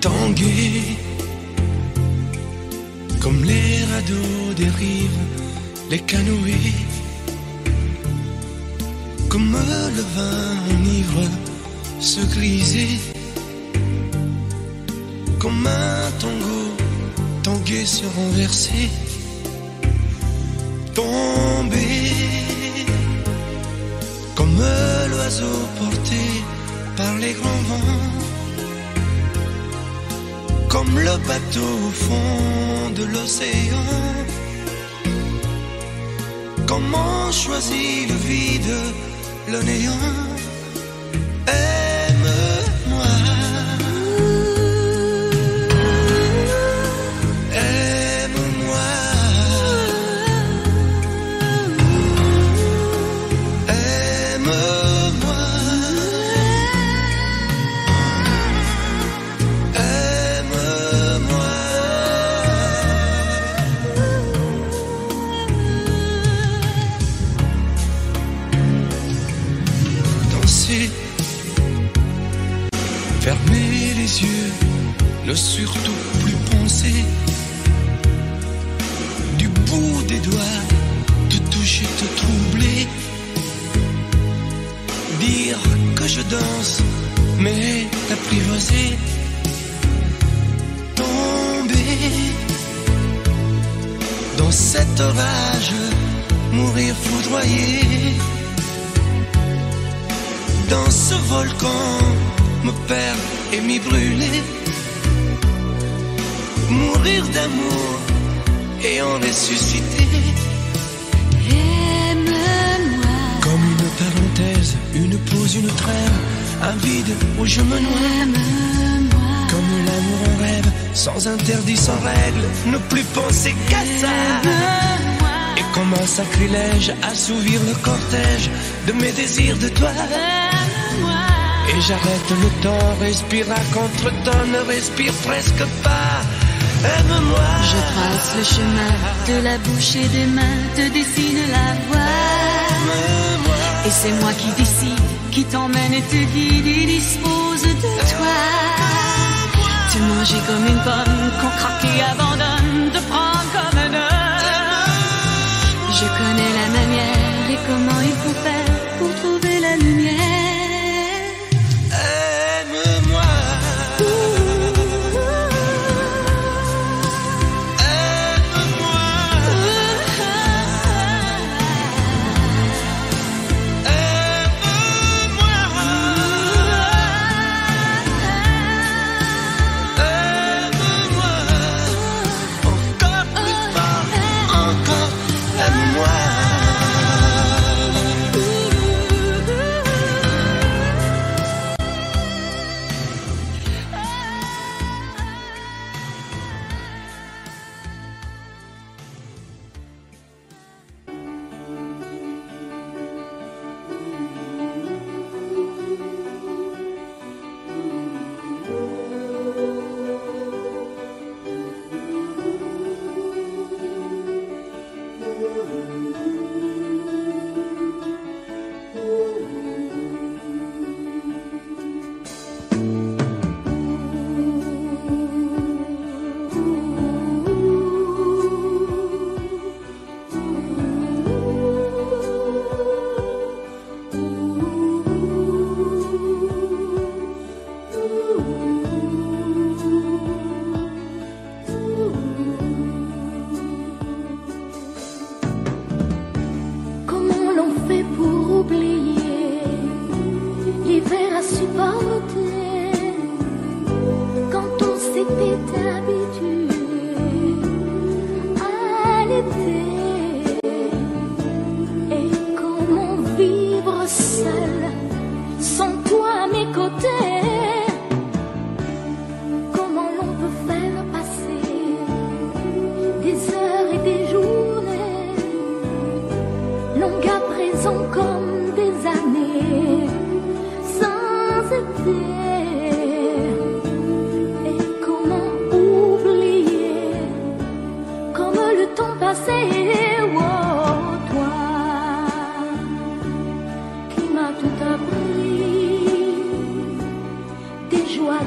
tanguer comme les radeaux des rives, les canoës, comme le vin enivre se griser, comme un tango tanguer se renverser, tomber comme l'oiseau porté par les grands vents, comme le bateau au fond de l'océan. Comment choisit le vide, le néant? Aime-moi, aime-moi, aime-moi, aime-moi. Danser, fermer les yeux, ne surtout plus penser, du bout des doigts, te toucher, te troubler, dire que je danse, mais t'apprivoiser, tomber dans cet orage, mourir foudroyé, dans ce volcan, me perdre et m'y brûler, mourir d'amour et en ressusciter. Aime-moi Comme une parenthèse, une pause, une trêve, un vide où je me noie. Aime-moi Comme l'amour en rêve, sans interdit, sans règle, ne plus penser qu'à ça. Aime-moi Et comme un sacrilège, assouvir le cortège de mes désirs de toi. Aime-moi Et j'arrête le temps, respire à contre-temps, ne respire presque pas. Aime-moi. Je trace le chemin de la bouche et des mains, te dessine la voie. Aime-moi. Et c'est moi qui décide, qui t'emmène et te guide et dispose de toi. Te manger comme une pomme qu'on craque et abandonne, te prendre comme un homme. Je connais la manière et comment il faut faire pour trouver la lumière. Aime-moi.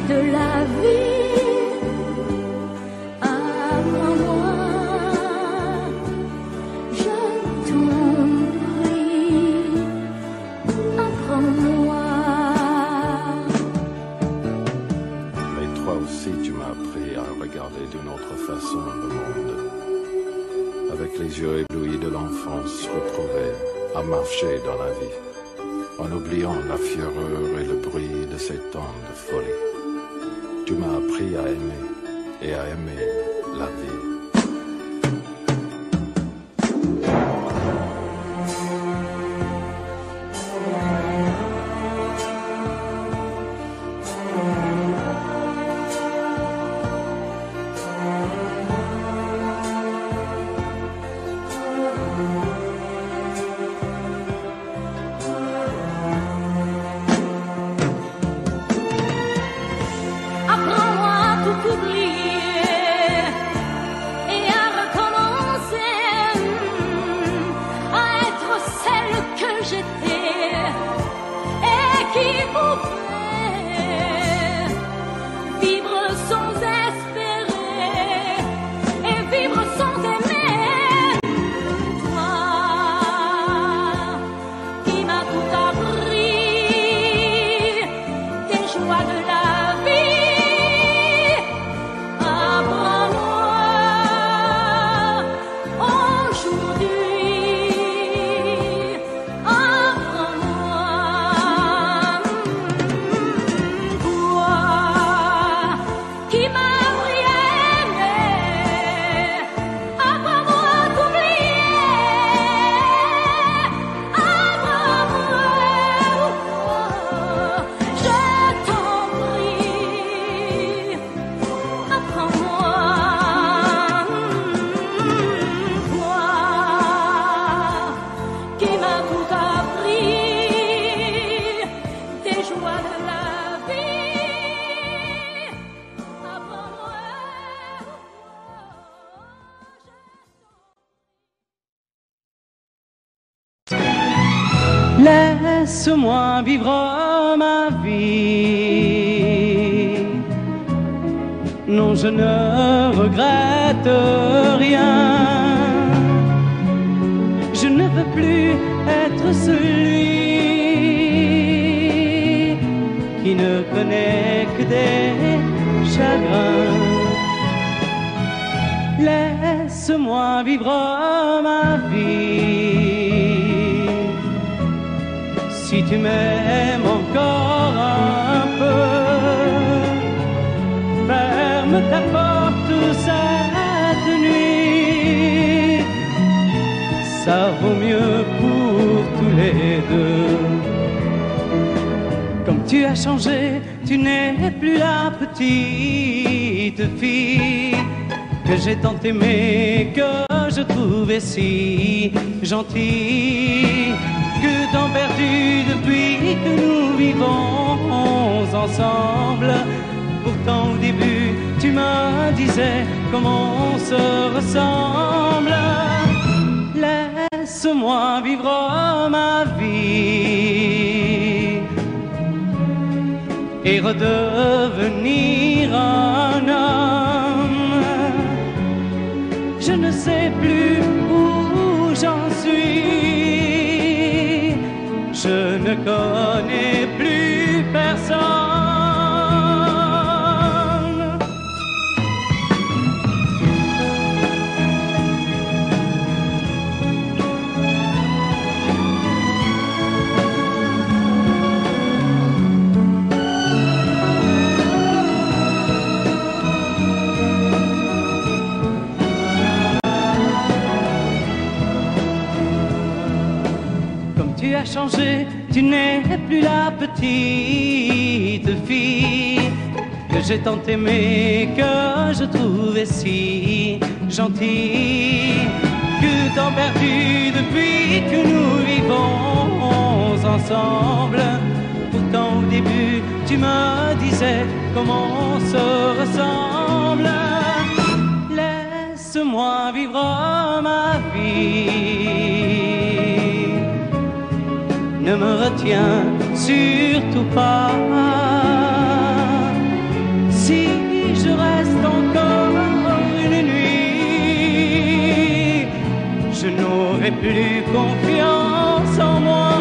de la vie. aussi, tu m'as appris à regarder d'une autre façon le monde. Avec les yeux éblouis de l'enfance retrouvée, à marcher dans la vie, en oubliant la fureur et le bruit de ces temps de folie. Tu m'as appris à aimer et à aimer la vie. Laisse-moi vivre ma vie. Non, je ne regrette rien. Je ne veux plus être celui qui ne connaît que des chagrins. Laisse-moi vivre ma vie. Si tu m'aimes encore un peu, ferme ta porte cette nuit. Ça vaut mieux pour tous les deux. Comme tu as changé, tu n'es plus la petite fille que j'ai tant aimée, que je trouvais si gentille. Que temps perdu depuis que nous vivons ensemble. Pourtant au début tu me disais comment on se ressemble. Laisse-moi vivre ma vie et redevenir un homme. Je ne sais plus où j'en suis. Je ne connais plus personne. Tu as changé, tu n'es plus la petite fille que j'ai tant aimée, que je trouvais si gentille. Que temps perdu depuis que nous vivons ensemble. Pourtant au début tu me disais comment on se ressemble. Laisse-moi vivre ma vie. Ne me retiens surtout pas. Si je reste encore une nuit, je n'aurai plus confiance en moi.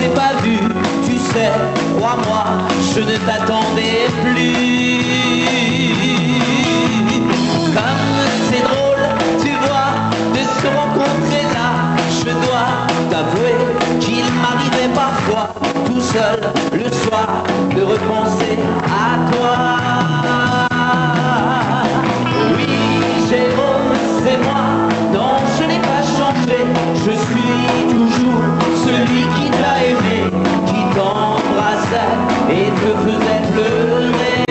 s'est pas vu, tu sais, crois-moi, je ne t'attendais plus. Comme c'est drôle, tu vois, de se rencontrer là, je dois t'avouer qu'il m'arrivait parfois, tout seul, le soir, de repenser à toi. Oui, Jérôme, c'est moi, non, je n'ai pas changé, je suis toujours celui qui t'a aimé, qui t'embrassait et te faisait pleurer.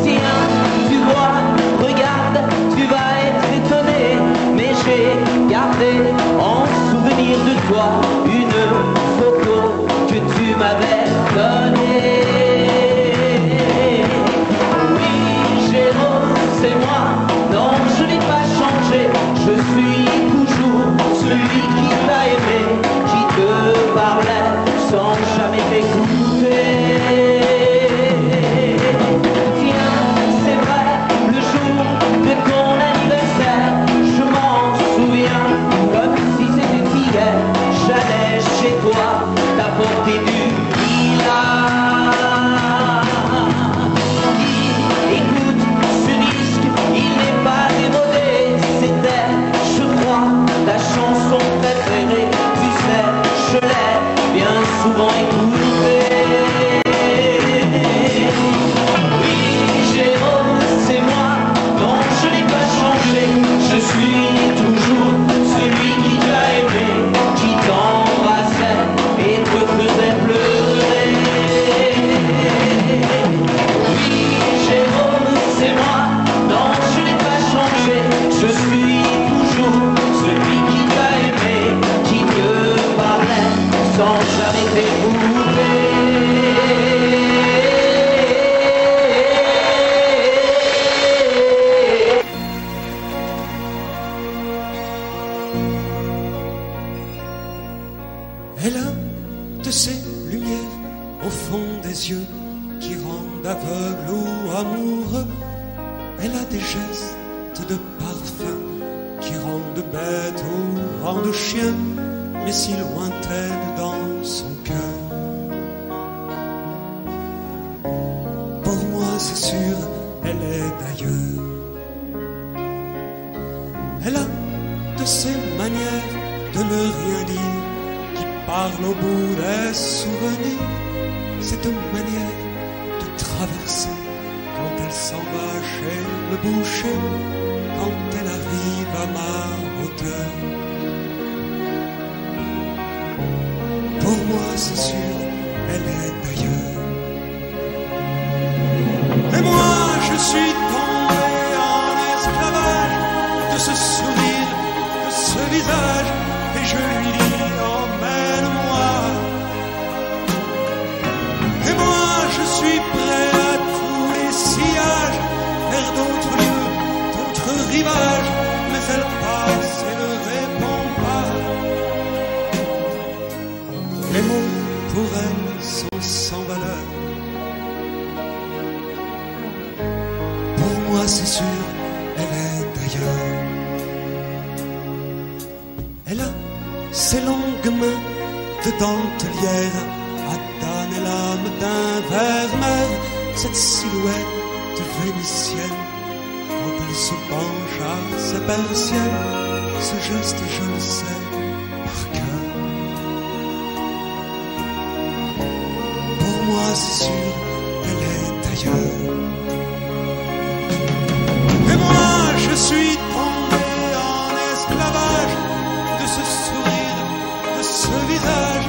Tiens, tu vois, regarde, tu vas être étonné, mais j'ai gardé en souvenir de toi une photo que tu m'avais donnée. Oui, Jérôme, c'est moi, non, je n'ai pas changé, je suis toujours celui qui t'a aimé, qui te parlait sans jamais t'écouter. Tiens, c'est vrai, le jour de ton anniversaire, je m'en souviens comme si c'était hier, j'allais chez toi t'apporter du lilas. Écoute, ce disque, il n'est pas démodé, c'était, je crois, ta chanson préférée, tu sais, je l'ai bien souvent écoutée. Oui, Jérôme, c'est moi, non, je n'ai pas changé, je suis toujours celui qui t'a aimé, qui t'embrassait et te faisait pleurer. Oui, Jérôme, c'est moi, non, je n'ai pas changé, je suis toujours celui qui t'a aimé, qui te parlait sans jamais t'écouter. Elle a de ces lumières au fond des yeux qui rendent aveugle ou amoureux. Elle a des gestes de parfum qui rendent bête ou rendent chien, mais si lointaine dans son cœur. Pour moi c'est sûr, elle est d'ailleurs. Elle a de ces manières de ne rien dire qui parle au bout des souvenirs. Cette manière de traverser quand elle s'en va chez le boucher, quand elle arrive à ma hauteur. Pour moi c'est sûr, elle est d'ailleurs. Et moi je suis tombé en esclavage de ce sourire, de ce visage, et je lui dis emmène-moi. Et moi je suis prêt à tous les sillages, vers d'autres lieux, d'autres rivages, mais elle passe et ne répond pas. Les mots pour elle sont sans valeur. Pour moi c'est sûr, elle est d'ailleurs. Elle a ses longues mains de dentelière, à damner l'âme d'un vermeer, cette silhouette vénitienne, quand elle se penche à sa persienne, ce geste je le sais par cœur. Pour moi c'est sûr, elle est d'ailleurs. Et moi je suis tombé en esclavage de ce sourire, de ce visage,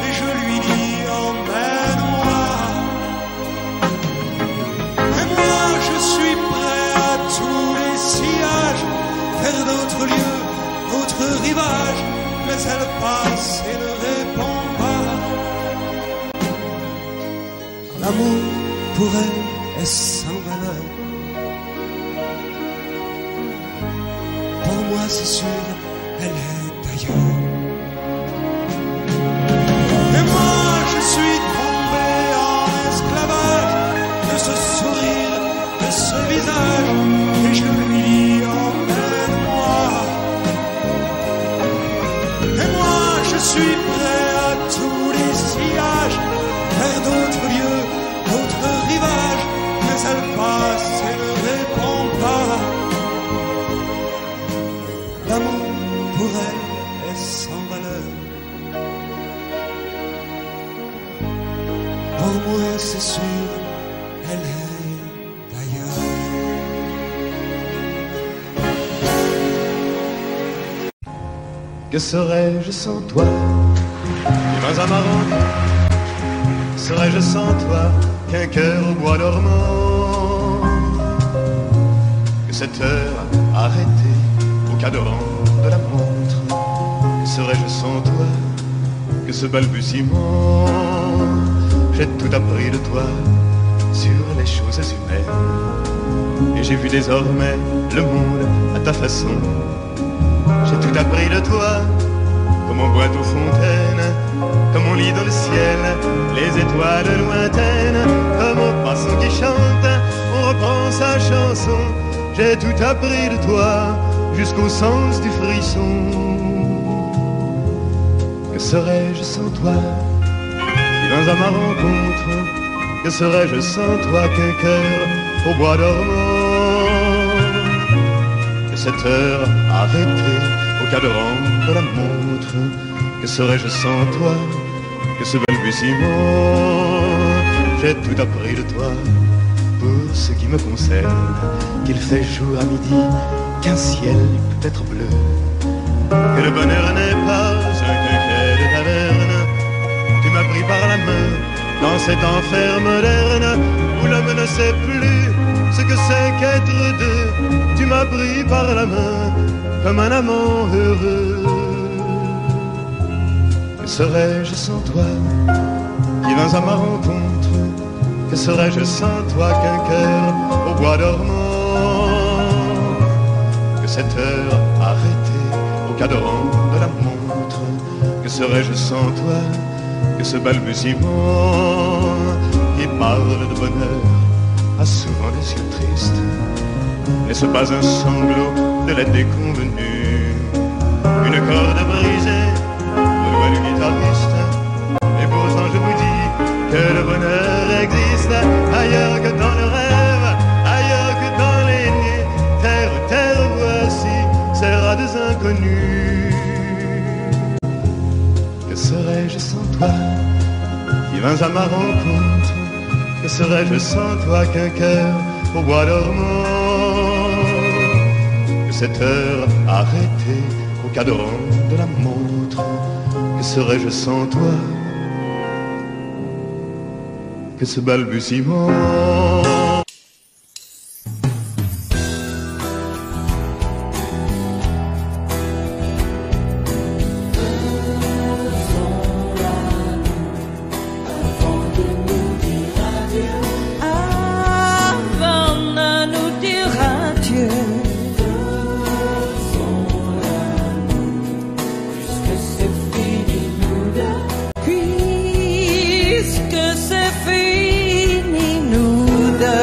et je lui dis emmène-moi. Et moi je suis prêt à tous les sillages, vers d'autres lieux, d'autres rivages, mais elle passe et ne répond pas. L'amour pour elle est sans valeur. Pour moi c'est sûr, elle est d'ailleurs. Et moi je suis tombé en esclavage de ce sourire, de ce visage, et je lui dis emmène-moi. Et moi je suis prêt à tous les sillages, vers d'autres lieux, d'autres rivages, mais elle passe et ne répond pas. L'amour pour elle est sans valeur. Pour moi c'est sûr, elle est d'ailleurs. Que serais-je sans toi? Et vins à ma rencontre. Serais-je sans toi qu'un cœur au bois dormant? Que cette heure arrêtée au cadran de la montre? Que serais-je sans toi que ce balbutiement? J'ai tout appris de toi sur les choses humaines, et j'ai vu désormais le monde à ta façon. J'ai tout appris de toi, comme on boit aux fontaines, comme on lit dans le ciel les étoiles lointaines, comme au passant qui chante, on reprend sa chanson. J'ai tout appris de toi, jusqu'au sens du frisson. Que serais-je sans toi? Qui vins à ma rencontre. Que serais-je sans toi qu'un cœur au bois dormant? Que cette heure arrêtée au cadran de la montre? Que serais-je sans toi que ce balbutiement? J'ai tout appris de toi pour ce qui me concerne, qu'il fait jour à midi, qu'un ciel peut être bleu, que le bonheur n'est pas un quinquet de taverne. Tu m'as pris par la main dans cet enfer moderne où l'homme ne sait plus ce que c'est qu'être deux. Tu m'as pris par la main comme un amant heureux. Que serais-je sans toi qui vins à ma rencontre? Que serais-je sans toi qu'un cœur au bois dormant? Que cette heure arrêtée au cadran de la montre? Que serais-je sans toi que ce balbutiement qui parle de bonheur a souvent des yeux tristes? N'est-ce pas un sanglot de la déconvenue? Une corde brisée aux doigts du guitariste. Et pourtant je vous dis que le bonheur existe ailleurs que dans le rêve, ailleurs que dans les nuits. Terre, terre, voici ces rades inconnus. Que serais-je sans toi qui vins à ma rencontre? Que serais-je sans toi qu'un cœur au bois dormant? Que cette heure arrêtée au cadran de la montre? Que serais-je sans toi que ce balbutiement? Puisque c'est fini, nous deux.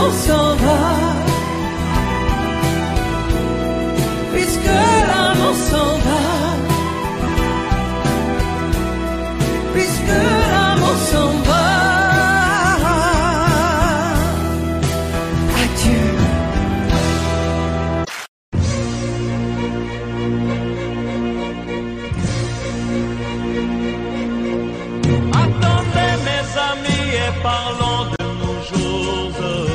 l'amour s'en va, puisque l'amour s'en va, puisque l'amour s'en va. Adieu. Attendez mes amis et parlons de nos jours heureux.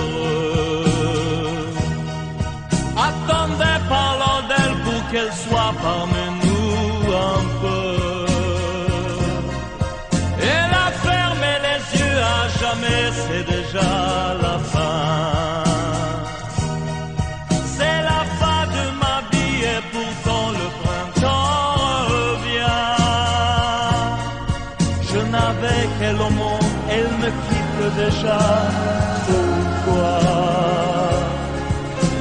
Attendez, parlons d'elle pour qu'elle soit parmi nous un peu. Elle a fermé les yeux à jamais, c'est déjà la fin. C'est la fin de ma vie et pourtant le printemps revient. Je n'avais qu'elle au monde, elle me quitte déjà. Pourquoi?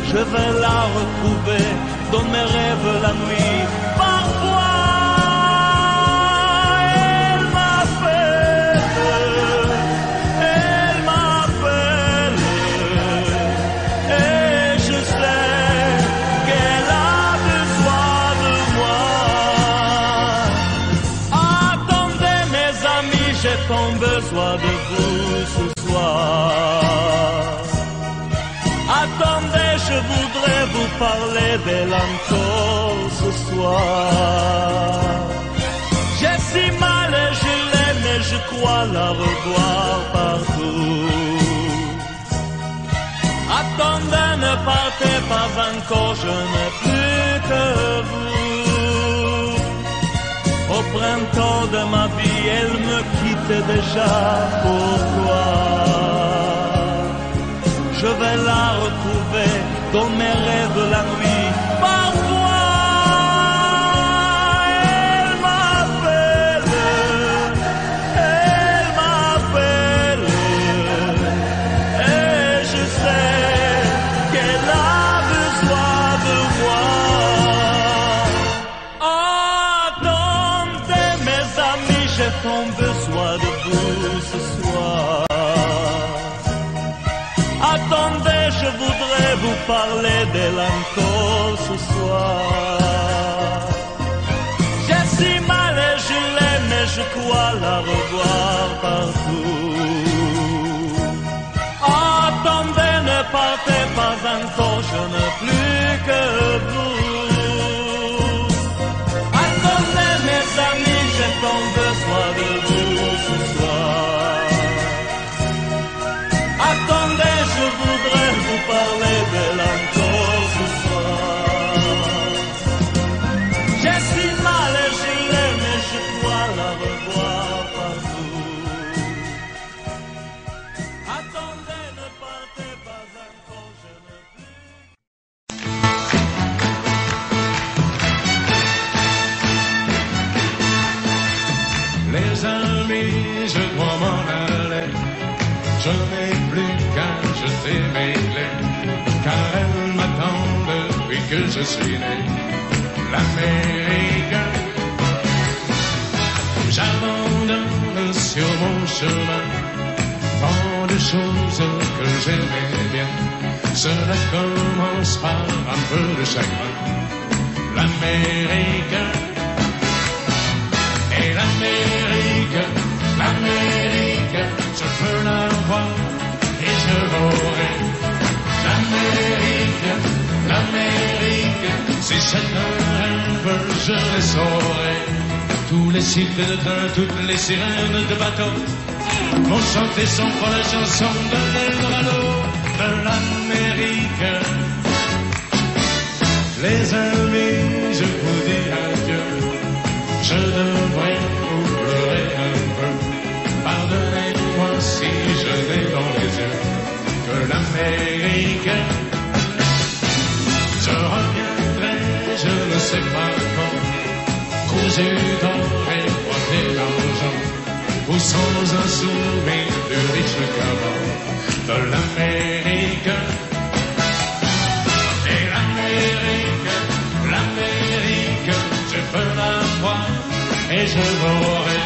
Je vais la retrouver dans mes rêves la nuit. Parfois, elle m'appelle, et je sais qu'elle a besoin de moi. Attendez mes amis, j'ai tant besoin de vous ce soir. Attendez, je voudrais vous parler d'elle encore ce soir. J'ai si mal et je l'aime et je crois la revoir partout. Attendez, ne partez pas encore, je n'ai plus que vous. Au printemps de ma vie, elle me quitte déjà. Pourquoi? Je vais la retrouver dans mes rêves la nuit. Parfois, elle m'appelle, et je sais qu'elle a besoin de moi. Attendez mes amis, j'ai tant besoin de vous ce soir. Attendez, je voudrais vous parler d'elle encore ce soir. J'ai si mal et je l'aime et je crois la revoir partout. Attendez, ne partez pas encore, je n'ai plus que vous. Attendez mes amis, j'ai tant besoin de vous ce soir. Attendez, je voudrais vous parler d'elle encore ce soir. J'ai si mal et je l'aime et je crois la revoir partout. Attendez, ne partez pas encore, je ne plus. Les amis, je dois m'en aller. Je n'ai plus qu'à jeter mes clés, car elles m'attendent depuis que je suis né. L'Amérique, j'abandonne sur mon chemin tant de choses que j'aimais bien. Cela commence par un peu de chagrin. L'Amérique, et l'Amérique, l'Amérique, je veux la voir et je l'aurai. L'Amérique, l'Amérique, si c'est un rêve, je le saurai. Tous les cycles de train, toutes les sirènes de bateau vont chanter son fois la chanson de l'Eldorado de l'Amérique. Les amis, je vous dis adieu. Je devrais vous pleurer un peu. Pardonnez-moi si je n'ai dans les yeux que l'Amérique. Je reviendrai, je ne sais pas quand, cousu d'or et porté d'argent, ou sans un souvenir du riche caban de l'Amérique. Et l'Amérique, l'Amérique, je peux la voir et je l'aurai.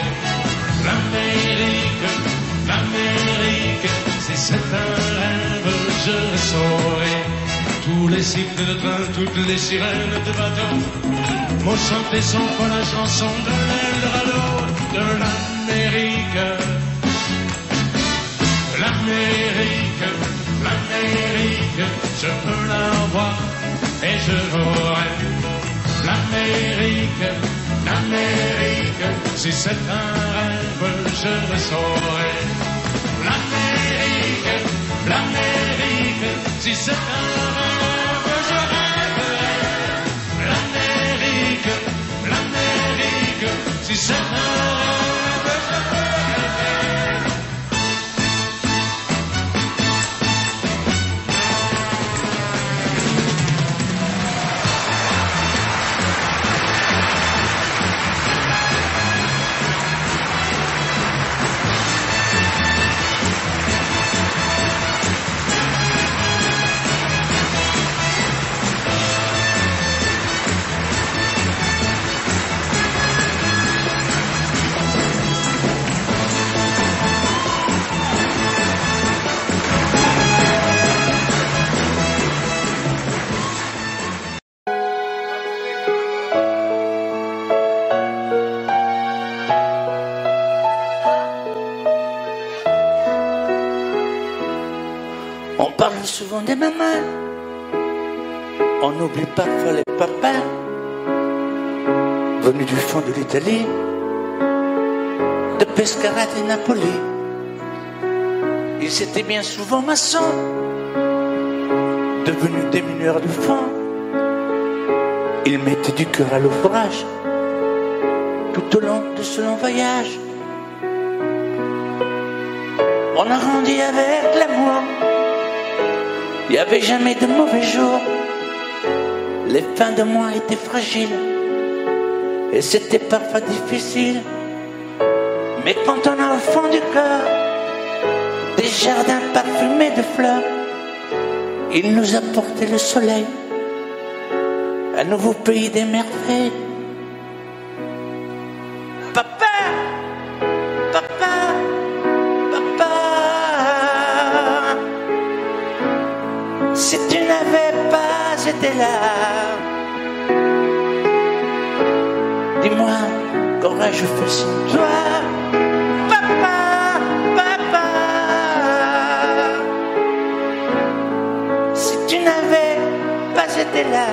L'Amérique, l'Amérique, si c'est un rêve, je je le saurai. Tous les sifflets de train, toutes les sirènes de bateau m'ont chanté son fois la chanson de l'Eldorado, de l'Amérique. L'Amérique, l'Amérique, je peux la voir et je l'aurai. L'Amérique, l'Amérique, si c'est un rêve, je le saurai. L'Amérique, l'Amérique, si c'est un rêve, je rêverai. L'Amérique, l'Amérique, si c'est un rêve, je rêverai. On parle souvent des mamans, on oublie parfois les papas, venus du fond de l'Italie, de Pescara et Napoli. Ils étaient bien souvent maçons, devenus des mineurs de fond. Ils mettaient du cœur à l'ouvrage, tout au long de ce long voyage. On a grandi avec l'amour. Il n'y avait jamais de mauvais jours. Les fins de mois étaient fragiles et c'était parfois difficile. Mais quand on a au fond du cœur des jardins parfumés de fleurs, il nous apportait le soleil, un nouveau pays des merveilles. Papa, papa, papa, si tu n'avais pas été là, dis-moi, qu'aurais-je fait sans toi? Papa, papa, si tu n'avais pas été là,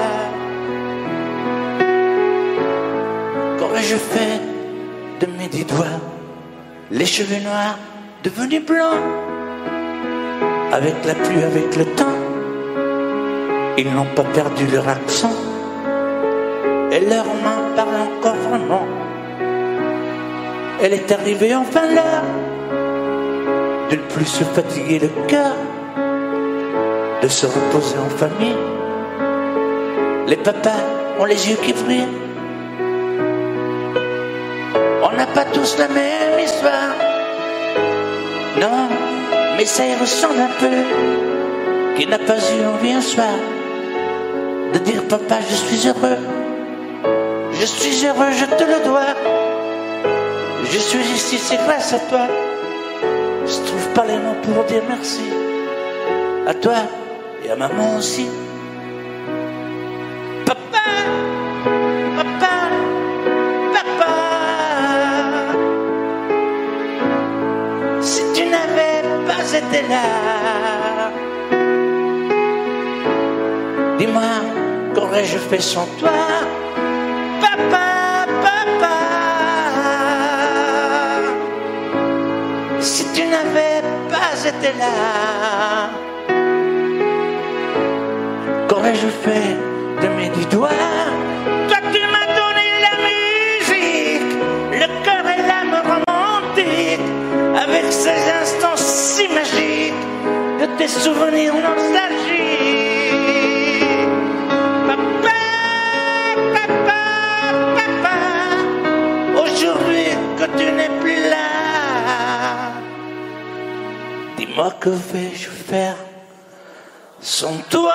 qu'aurais-je fait de mes 10 doigts? Les cheveux noirs devenus blancs, avec la pluie, avec le temps, ils n'ont pas perdu leur accent et leurs mains parlent encore vraiment. Elle est arrivée enfin l'heure de ne plus se fatiguer le cœur, de se reposer en famille. Les papas ont les yeux qui brillent. On n'a pas tous la même histoire, non, mais ça y ressemble un peu. Qui n'a pas eu envie un soir de dire papa, je suis heureux, je suis heureux, je te le dois. Je suis ici, c'est grâce à toi. Je trouve pas les mots pour dire merci à toi et à maman aussi. Papa, papa, papa, si tu n'avais pas été là, dis-moi, qu'aurais-je fait sans toi? Papa, papa, si tu n'avais pas été là, qu'aurais-je fait de mes 10 doigts? Toi tu m'as donné la musique, le cœur et l'âme romantique, avec ces instants si magiques de tes souvenirs nostalgiques. Aujourd'hui que tu n'es plus là, dis-moi, que vais-je faire sans toi?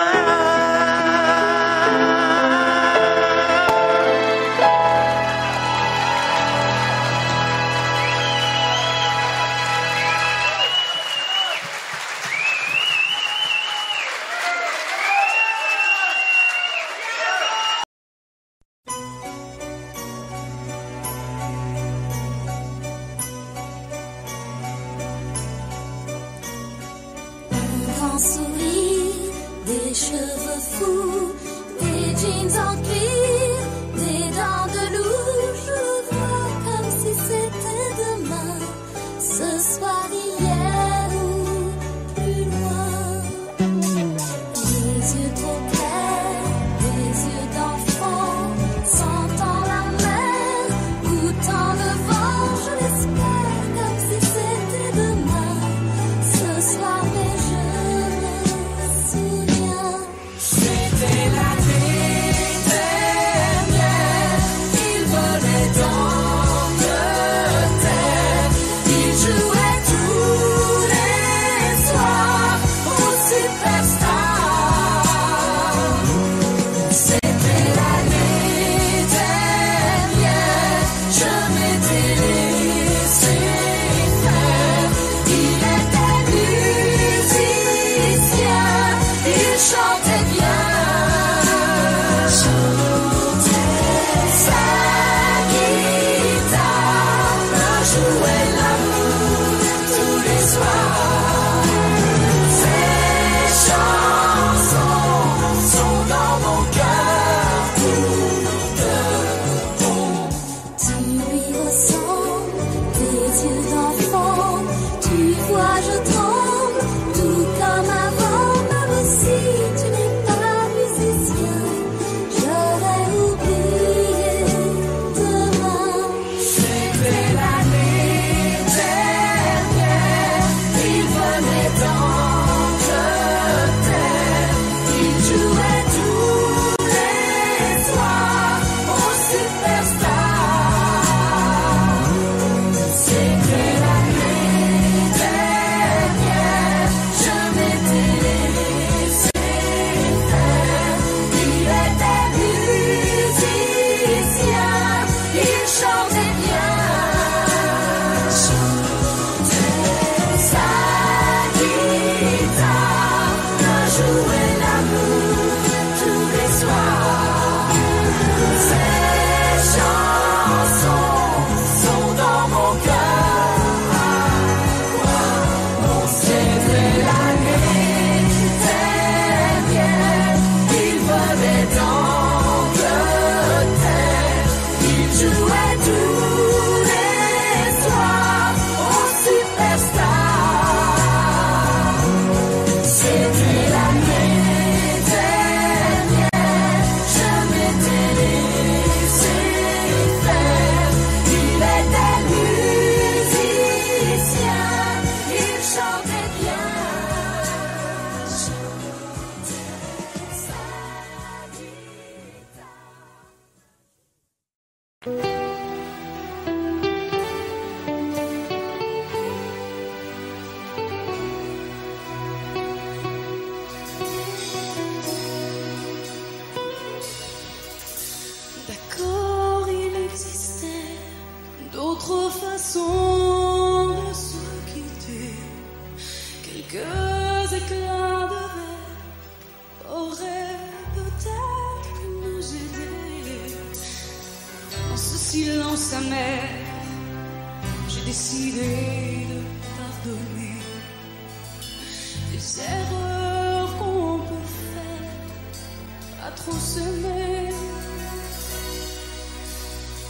sans sourire, des cheveux fous, des jeans en cuir, des dents de loup. Je le vois comme si c'était demain, ce soir, hier ou plus loin. Les yeux trop clairs, des yeux d'enfant, sentant la mer, goûtant le vent. Je l'espère comme si c'était demain, ce soir, mais je me souviens. C'était l'année dernière, il volait d'Angleterre, il jouait tous les soirs au Superstar. C'était l'année dernière, je m'étais laissé faire. Il était musicien, il chantait bien. Sa guitare me jouait l'amour tous les soirs. Ses chansons sont dans mon cœur pour de bon. Tu lui ressembles, tes yeux d'enfant, tu vois je tremble, tout comme avant. Même si tu n'es pas musicien, j'aurais oublié demain. C'était l'année dernière, il venait d'Angleterre, il jouait tous les soirs au Superstar. C'était l'année dernière, je m'étais laissé faire. Il était musicien, il chantait bien. Sa guitare me jouait l'amour tous les soirs. Ses chansons sont dans mon cœur. C'était l'année dernière, il venait d'Angleterre, il jouait tous les soirs au Superstar. C'était l'année dernière, je m'étais laissé faire. Il était musicien, il chantait bien. D'accord, il existait d'autres façons de se quitter. Quelques éclats de verre auraient peut-être pu nous aider. Dans ce silence amer, j'ai décidé de pardonner des erreurs qu'on peut faire à trop s'aimer.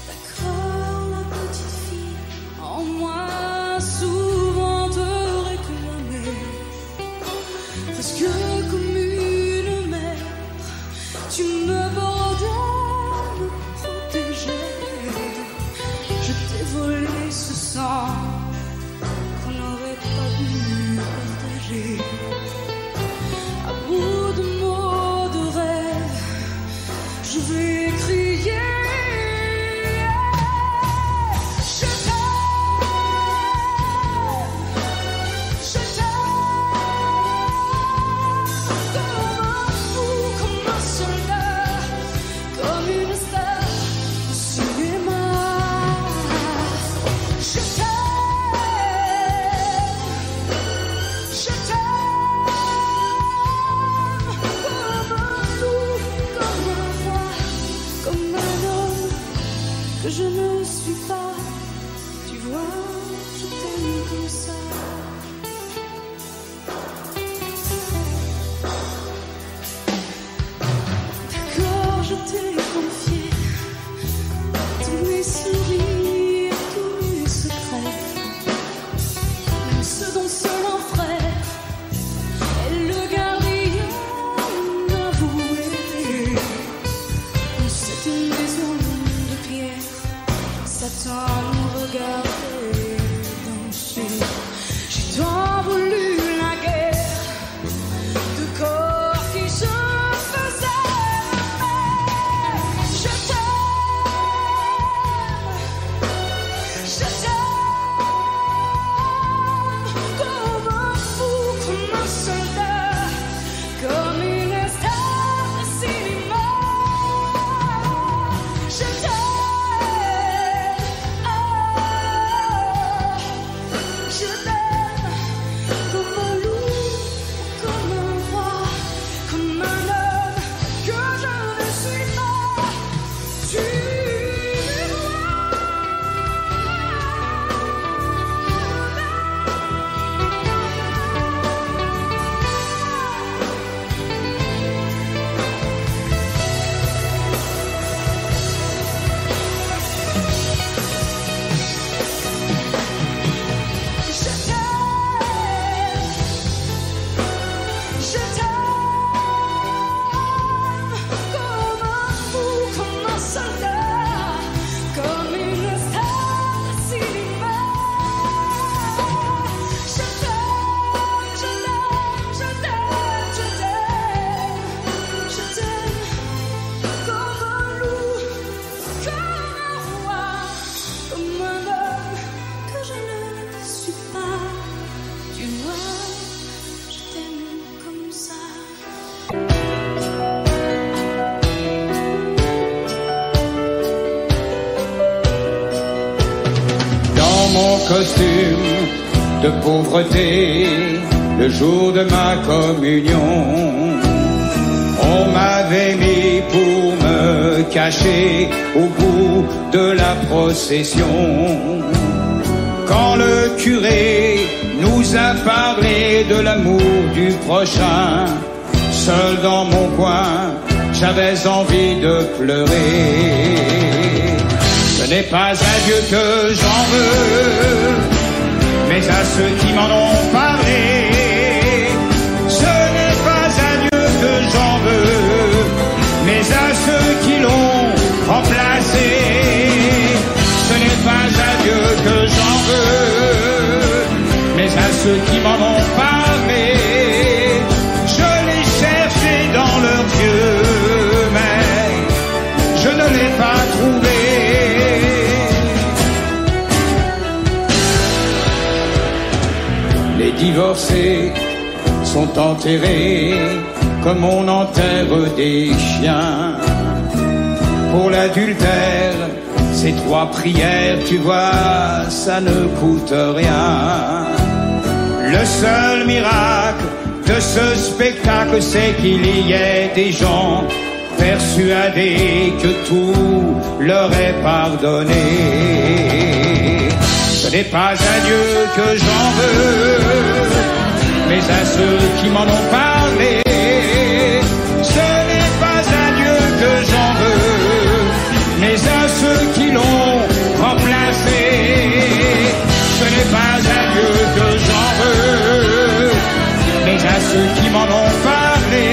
D'accord, la petite fille en moi souvent te réclamait, presque comme une mère, tu me bordais, me protégeais. Je t'ai volé ce sang qu'on n'aurait pas dû partager. À bout de mots, de rêves, je vais crier. Je t'aime, costume de pauvreté le jour de ma communion. On m'avait mis pour me cacher au bout de la procession. Quand le curé nous a parlé de l'amour du prochain, seul dans mon coin, j'avais envie de pleurer. Ce n'est pas à Dieu que j'en veux, mais à ceux qui m'en ont parlé. Ce n'est pas à Dieu que j'en veux, mais à ceux qui l'ont remplacé. Ce n'est pas à Dieu que j'en veux, mais à ceux qui m'en ont parlé. Je l'ai cherché dans leurs yeux, mais je ne l'ai pas trouvé. Les divorcés sont enterrés comme on enterre des chiens. Pour l'adultère, ces 3 prières, tu vois, ça ne coûte rien. Le seul miracle de ce spectacle, c'est qu'il y ait des gens persuadés que tout leur est pardonné. Ce n'est pas à Dieu que j'en veux, mais à ceux qui m'en ont parlé. Ce n'est pas à Dieu que j'en veux, mais à ceux qui l'ont remplacé. Ce n'est pas à Dieu que j'en veux, mais à ceux qui m'en ont parlé.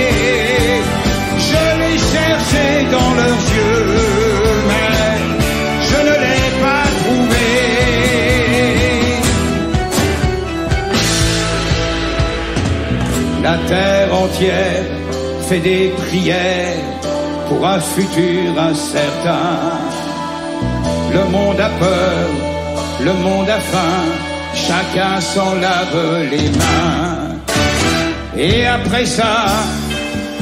Je l'ai cherché dans leurs yeux, mais je ne l'ai pas trouvé. La terre entière fait des prières pour un futur incertain. Le monde a peur, le monde a faim, chacun s'en lave les mains. Et après ça,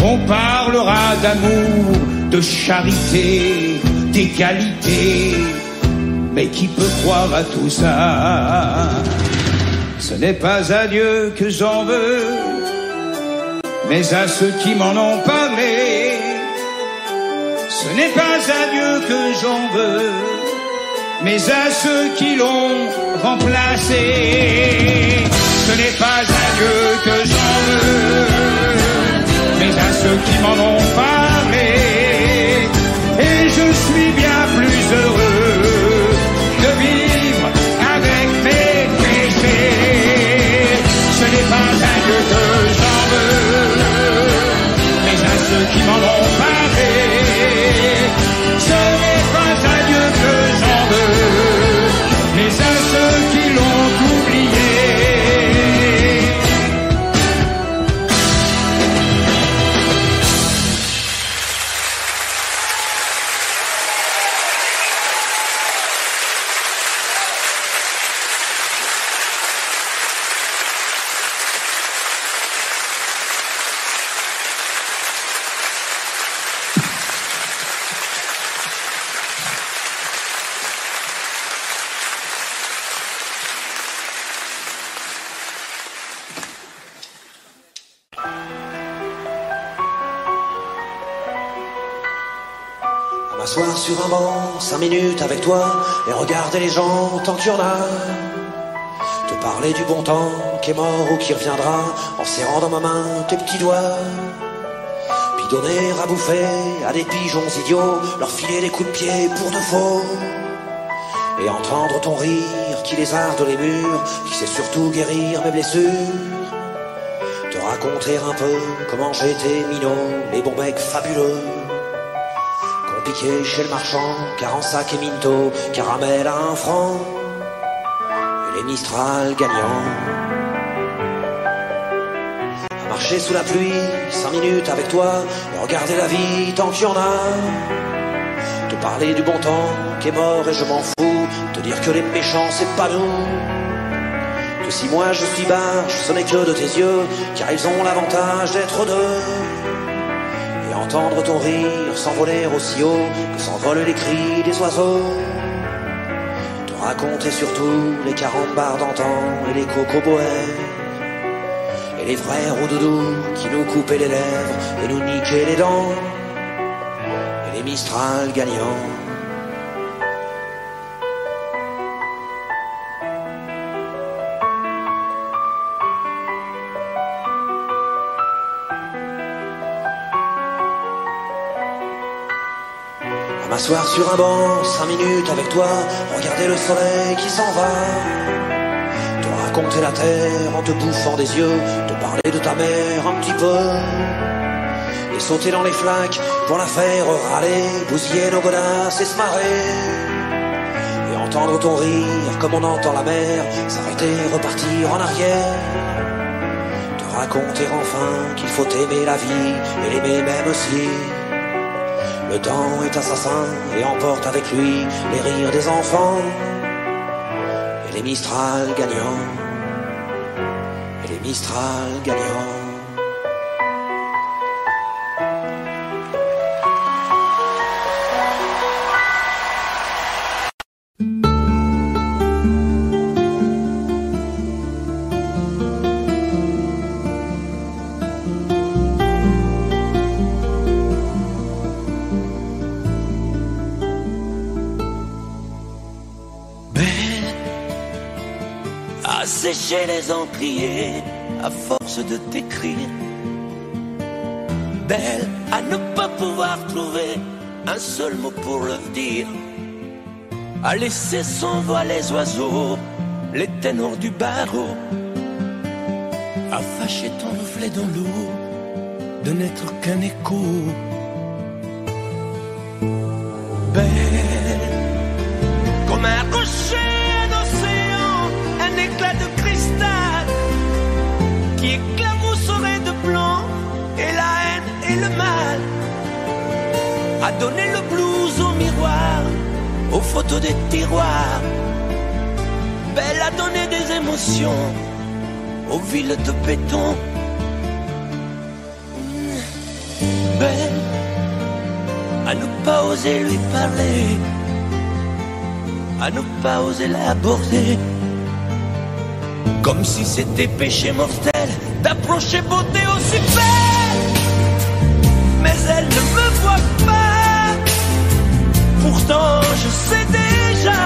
on parlera d'amour, de charité, d'égalité. Mais qui peut croire à tout ça? Ce n'est pas à Dieu que j'en veux, mais à ceux qui m'en ont parlé. Ce n'est pas à Dieu que j'en veux, mais à ceux qui l'ont remplacé. Ce n'est pas à Dieu que j'en veux, mais à ceux qui m'en ont parlé. Et je suis bien plus heureux de vivre avec mes péchés. Ce n'est pas à Dieu que j'en veux, mais à ceux qui m'en ont parlé. Ce n'est pas à Dieu que j'en veux, mais à ceux qui l'ont oublié. M'asseoir sur un banc, 5 minutes avec toi, et regarder les gens tant qu'il y en a. Te parler du bon temps qui est mort ou qui reviendra, en serrant dans ma main tes petits doigts. Puis donner à bouffer à des pigeons idiots, leur filer des coups de pied pour de faux. Et entendre ton rire qui lézarde les murs, qui sait surtout guérir mes blessures. Te raconter un peu comment j'étais minot, les bons mecs fabuleux. Piqué chez le marchand, car en sac et minto, caramel à 1 franc, et les Mistral gagnants. À marcher sous la pluie, 5 minutes avec toi, et regarder la vie tant qu'il y en a. Te parler du bon temps qui est mort et je m'en fous, te dire que les méchants c'est pas nous. Que si moi je suis barge, ce n'est que de tes yeux, car ils ont l'avantage d'être deux. Entendre ton rire s'envoler aussi haut que s'envolent les cris des oiseaux. Te raconter surtout les carambars d'antan et les cocoboères. Et les vrais roudoudous qui nous coupaient les lèvres et nous niquaient les dents. Et les Mistral gagnants. À m'asseoir sur un banc, 5 minutes avec toi, regarder le soleil qui s'en va. Te raconter la terre en te bouffant des yeux, te parler de ta mère un petit peu. Et sauter dans les flaques pour la faire râler, bousiller nos godasses et se marrer. Et entendre ton rire comme on entend la mer, s'arrêter, repartir en arrière. Te raconter enfin qu'il faut aimer la vie et l'aimer même aussi. Le temps est assassin et emporte avec lui les rires des enfants. Et les Mistral gagnants. Et les Mistral gagnants. Sécher les encriers à force de t'écrire. Belle à ne pas pouvoir trouver un seul mot pour le dire. À laisser sans voix les oiseaux, les ténors du barreau. À fâcher ton reflet dans l'eau, de n'être qu'un écho. Belle comme un rocher un éclat de cristal qui éclabousserait de blanc et la haine et le mal. À donner le blues au miroir, aux photos des tiroirs. Belle à donner des émotions aux villes de béton. Belle à ne pas oser lui parler, à ne pas oser l'aborder. Comme si c'était péché mortel d'approcher beauté aussi belle. Mais elle ne me voit pas. Pourtant je sais déjà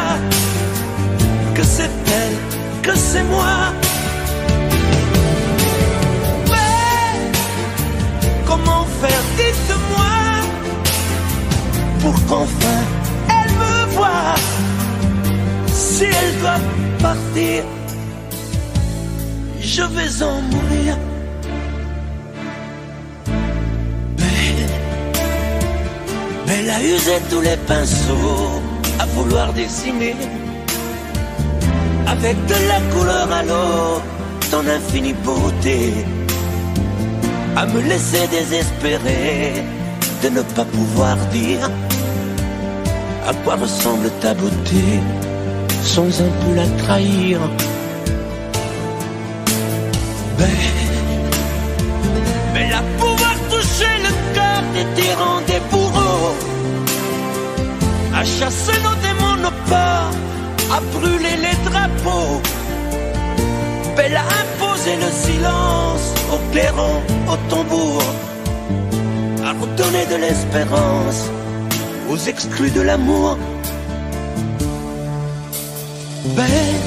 que c'est elle, que c'est moi. Mais comment faire, dites-moi, pour qu'enfin elle me voie. Si elle doit partir, je vais en mourir. Belle a usé tous les pinceaux à vouloir dessiner avec de la couleur à l'eau ton infinie beauté. À me laisser désespérer de ne pas pouvoir dire à quoi ressemble ta beauté sans un peu la trahir. Belle à pouvoir toucher le cœur des tyrans, des bourreaux, à chasser nos démons, nos peurs, à brûler les drapeaux. Belle à imposer le silence aux clairons, aux tambours, à redonner de l'espérance aux exclus de l'amour. Belle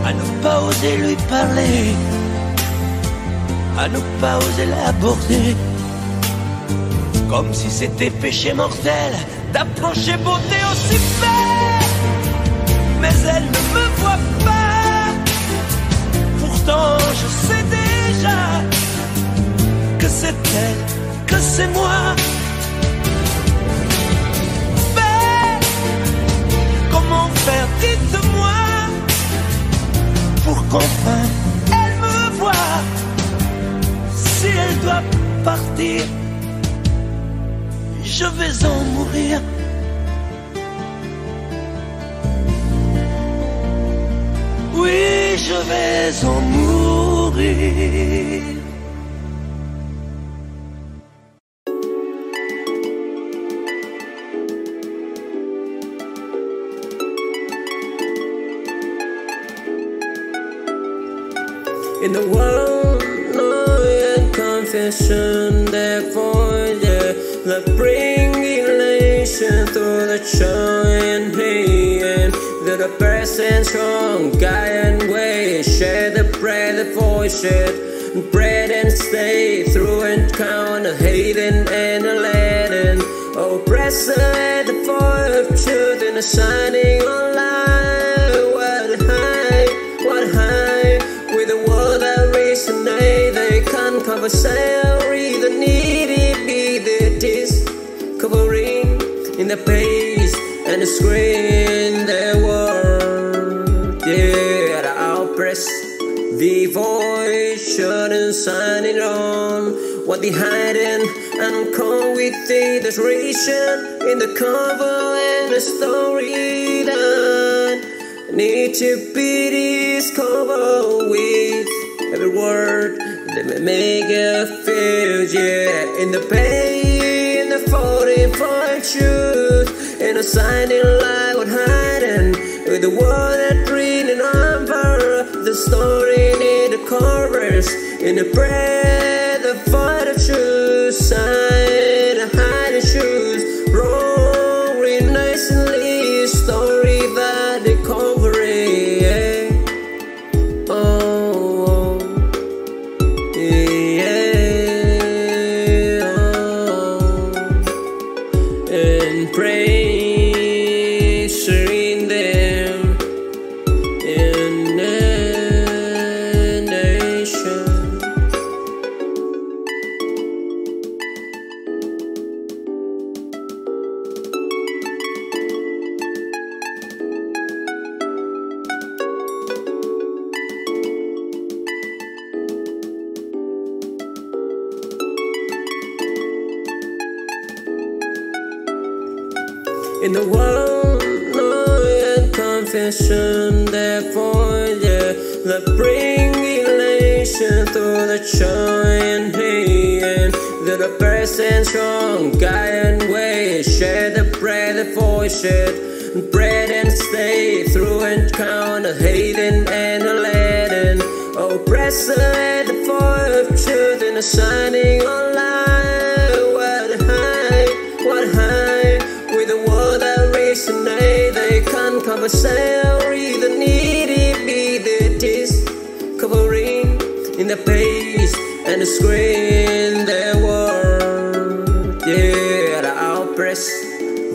à ne pas oser lui parler, à ne pas oser l'aborder. Comme si c'était péché mortel d'approcher beauté aussi belle. Mais elle ne me voit pas. Pourtant je sais déjà que c'est elle, que c'est moi. Belle, comment faire, dites-moi, pour qu'enfin elle me voie. Si elle doit partir, je vais en mourir. Oui, je vais en mourir. In the world, no yet confession, therefore, yeah, that bring elation through the joy and pain. That a person strong, guy and way, share the bread, the voice, bread and stay through and count, hating and a letting. Oh, press the fire of truth in a shining on light. What high, with the world that resonate, they can't cover salary, the needy be the discovering in the page and the screen, their world, yeah, I'll press the voice, shouldn't sign it on. What they hiding and come with the desperation in the cover and the story that need to be discovered with every word that may make you feel, yeah, in the pain, in the 45 truth, in a signing like what hiding with the word that reading over the story in the chorus, in the breath, the fight of truth, side, the hiding shoes, roaring nicely, story that they covering, yeah. Oh, yeah, oh, and praise in them in the nation. In the world, no yet confession, therefore, yeah, that bring elation through the joy and pain. That a person strong, guy and way, share the bread, the voice, bread and stay through and count, hating and a letting. Oh, press the fire of truth in a shining on light. What high, with the world that resonate, they can't cover salary, the needy be the discovering in the page and the screen, their world, yeah, I'll press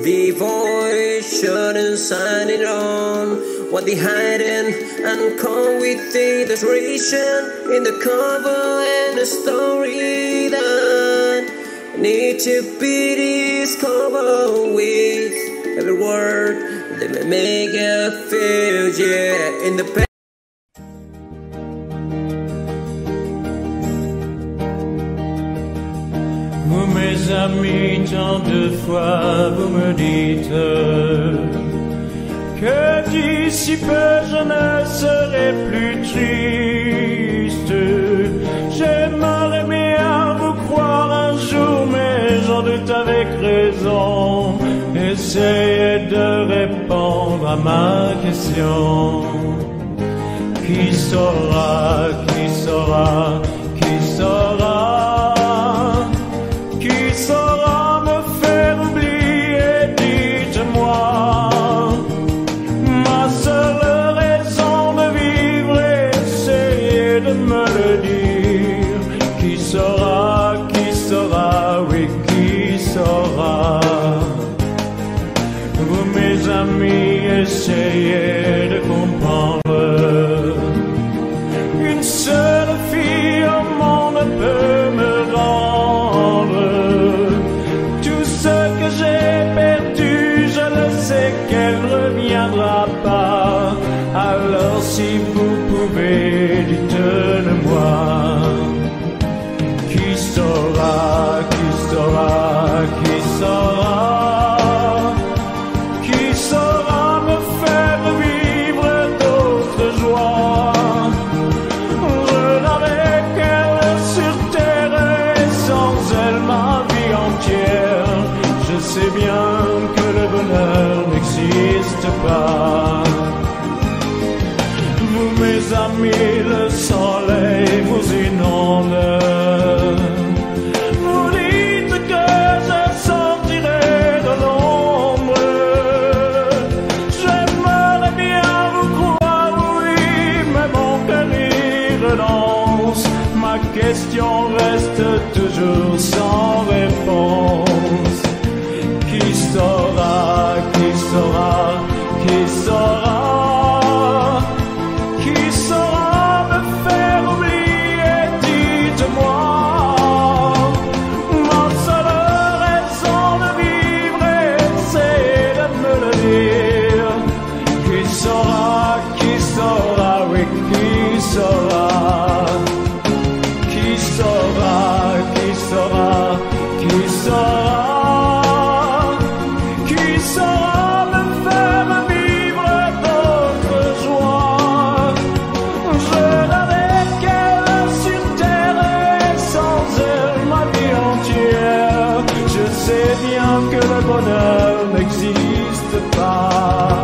the voice, shouldn't sign it on. What they hiding and come with the desperation in the cover and the story that need to be discovered with every word that may make you feel, yeah, in the pain. Vous mes amis, tant de fois vous me dites que d'ici peu je ne serai plus triste. J'aimerais bien vous croire un jour, mais j'en doute avec raison. Essayez de répondre à ma question. Qui saura, qui saura, qui saura, qui saura me faire oublier, dites-moi. Ma seule raison de vivre, essayez de me le dire. Qui saura, oui, qui saura. Vous mes amis, essayez de comprendre. Une seule fille au monde peut me rendre tout ce que j'ai perdu, je le sais qu'elle ne reviendra pas. Alors si vous pouvez, dites-le-moi. Qui saura, qui saura, qui saura, qui saura me faire vivre d'autres joies. Je n'avais qu'elle sur terre et sans elle ma vie entière. Je sais bien que le bonheur n'existe pas. Vous mes amis, le soleil on reste toujours sans réponse. Qui saura, qui saura, qui saura, qui saura me faire oublier, dites-moi. Ma seule raison de vivre, c'est de me le dire. Qui saura, oui, qui saura, qui saura, qui saura, qui saura, qui saura me faire vivre d'autres joies. Je n'avais qu'elle sur terre et sans elle ma vie entière. Je sais bien que le bonheur n'existe pas.